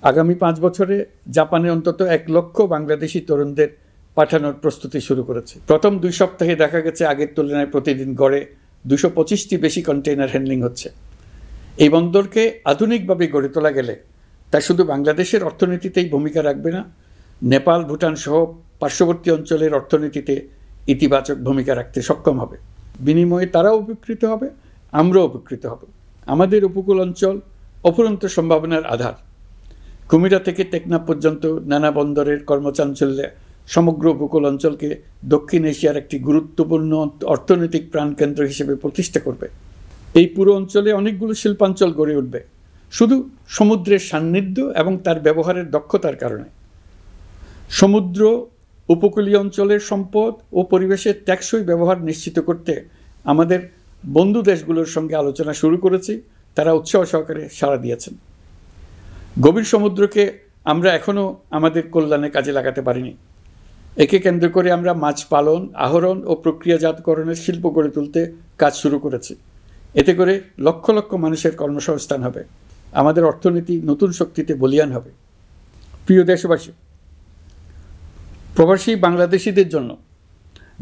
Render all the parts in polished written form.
আগামী 5 বছরে জাপানে অন্তত 1 লক্ষ বাংলাদেশি তরুণদের পাঠানোর প্রস্তুতি শুরু করেছে। প্রথম 2 সপ্তাহে দেখা গেছে আগের তুলনায় প্রতিদিন গড়ে 225টি বেশি কন্টেইনার হ্যান্ডলিং হচ্ছে। এই বন্দরকে আধুনিকভাবে গড়ে তোলা গেলে তা শুধু বাংলাদেশের অর্থনীতিতেই ভূমিকা রাখবে না, নেপাল, ভুটান সহ পার্শ্ববর্তী অঞ্চলের অর্থনীতিতে ইতিবাচক ভূমিকা রাখতে সক্ষম হবে। বিনিময়ে তারাও উপকৃত হবে, আমরাও উপকৃত হব। আমাদের উপকূল অঞ্চল অফুরন্ত সম্ভাবনার আধার। কুমিরা থেকে টেকনাফ পর্যন্ত নানা বন্দরের কর্মচাঞ্চল্যে সমগ্র উপকূল অঞ্চলকে দক্ষিণ এশিয়ার একটি গুরুত্বপূর্ণ অর্থনৈতিক প্রাণকেন্দ্র হিসেবে প্রতিষ্ঠা করবে। এই পুরো অঞ্চলে অনেকগুলো শিল্পাঞ্চল গড়ে উঠবে শুধু সমুদ্রের সান্নিধ্য এবং তার ব্যবহারের দক্ষতার কারণে। সমুদ্র উপকূলীয় অঞ্চলের সম্পদ ও পরিবেশের টেকসই ব্যবহার নিশ্চিত করতে আমাদের বন্ধু দেশগুলোর সঙ্গে আলোচনা শুরু করেছি, তারা উৎসাহ সহকারে সাড়া দিয়েছেন। গভীর সমুদ্রকে আমরা এখনও আমাদের কল্যাণে কাজে লাগাতে পারিনি। একে কেন্দ্র করে আমরা মাছ পালন, আহরণ ও প্রক্রিয়াজাতকরণের শিল্প গড়ে তুলতে কাজ শুরু করেছি। এতে করে লক্ষ লক্ষ মানুষের কর্মসংস্থান হবে, আমাদের অর্থনীতি নতুন শক্তিতে বলীয়ান হবে। প্রিয় দেশবাসী, প্রবাসী বাংলাদেশিদের জন্য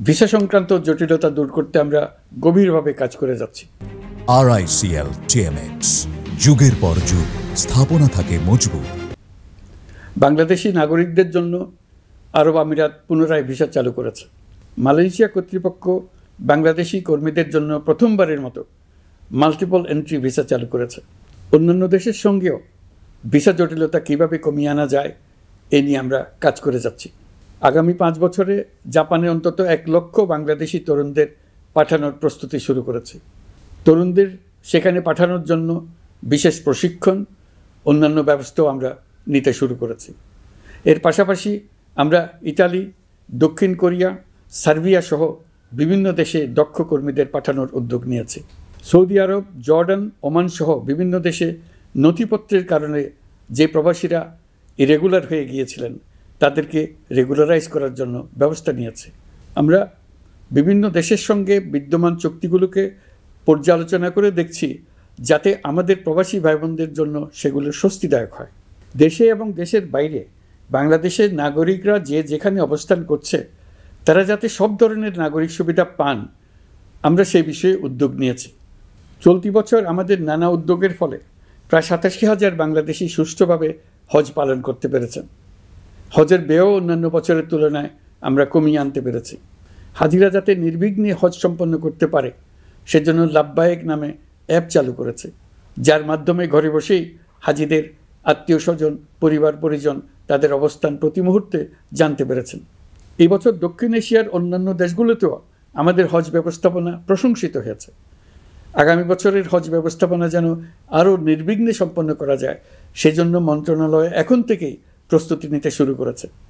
ভিসা সংক্রান্ত জটিলতা দূর করতে আমরা গভীরভাবে কাজ করে যাচ্ছি। RICL TMX, যুগের পর যুগ স্থাপনা থাকে মজবুত। বাংলাদেশি নাগরিকদের জন্য আরব আমিরাত পুনরায় ভিসা চালু করেছে। মালয়েশিয়া কর্তৃপক্ষ বাংলাদেশি কর্মীদের জন্য প্রথমবারের মতো মাল্টিপল এন্ট্রি ভিসা চালু করেছে। অন্যান্য দেশের সঙ্গেও ভিসা জটিলতা কীভাবে কমিয়ে আনা যায় এ নিয়ে আমরা কাজ করে যাচ্ছি। আগামী 5 বছরে জাপানে অন্তত 1 লক্ষ বাংলাদেশি তরুণদের পাঠানোর প্রস্তুতি শুরু করেছে। তরুণদের সেখানে পাঠানোর জন্য বিশেষ প্রশিক্ষণ, অন্যান্য ব্যবস্থাও আমরা নিতে শুরু করেছি। এর পাশাপাশি আমরা ইতালি, দক্ষিণ কোরিয়া, সার্বিয়া সহ বিভিন্ন দেশে দক্ষ কর্মীদের পাঠানোর উদ্যোগ নিয়েছি। সৌদি আরব, জর্ডান, ওমান সহ বিভিন্ন দেশে নথিপত্রের কারণে যে প্রবাসীরা ইরেগুলার হয়ে গিয়েছিলেন তাদেরকে রেগুলারাইজ করার জন্য ব্যবস্থা নিয়েছে। আমরা বিভিন্ন দেশের সঙ্গে বিদ্যমান চুক্তিগুলোকে পর্যালোচনা করে দেখছি যাতে আমাদের প্রবাসী ভাই বোনদের জন্য সেগুলো স্বস্তিদায়ক হয়। দেশে এবং দেশের বাইরে বাংলাদেশের নাগরিকরা যে যেখানে অবস্থান করছে তারা যাতে সব ধরনের নাগরিক সুবিধা পান, আমরা সেই বিষয়ে উদ্যোগ নিয়েছি। চলতি বছর আমাদের নানা উদ্যোগের ফলে প্রায় 87,000 বাংলাদেশি সুষ্ঠুভাবে হজ পালন করতে পেরেছেন। হজের ব্যয়ও অন্যান্য বছরের তুলনায় আমরা কমিয়ে আনতে পেরেছি। হাজিরা যাতে নির্বিঘ্নে হজ সম্পন্ন করতে পারে সেজন্য লাব্বায়েক নামে অ্যাপ চালু করেছে, যার মাধ্যমে ঘরে বসেই হাজিদের আত্মীয় স্বজন, পরিবার পরিজন তাদের অবস্থান প্রতি মুহূর্তে জানতে পেরেছেন। এই বছর দক্ষিণ এশিয়ার অন্যান্য দেশগুলোতেও আমাদের হজ ব্যবস্থাপনা প্রশংসিত হয়েছে। আগামী বছরের হজ ব্যবস্থাপনা যেন আরও নির্বিঘ্নে সম্পন্ন করা যায় সেজন্য মন্ত্রণালয় এখন থেকেই প্রস্তুতি নিতে শুরু করেছে।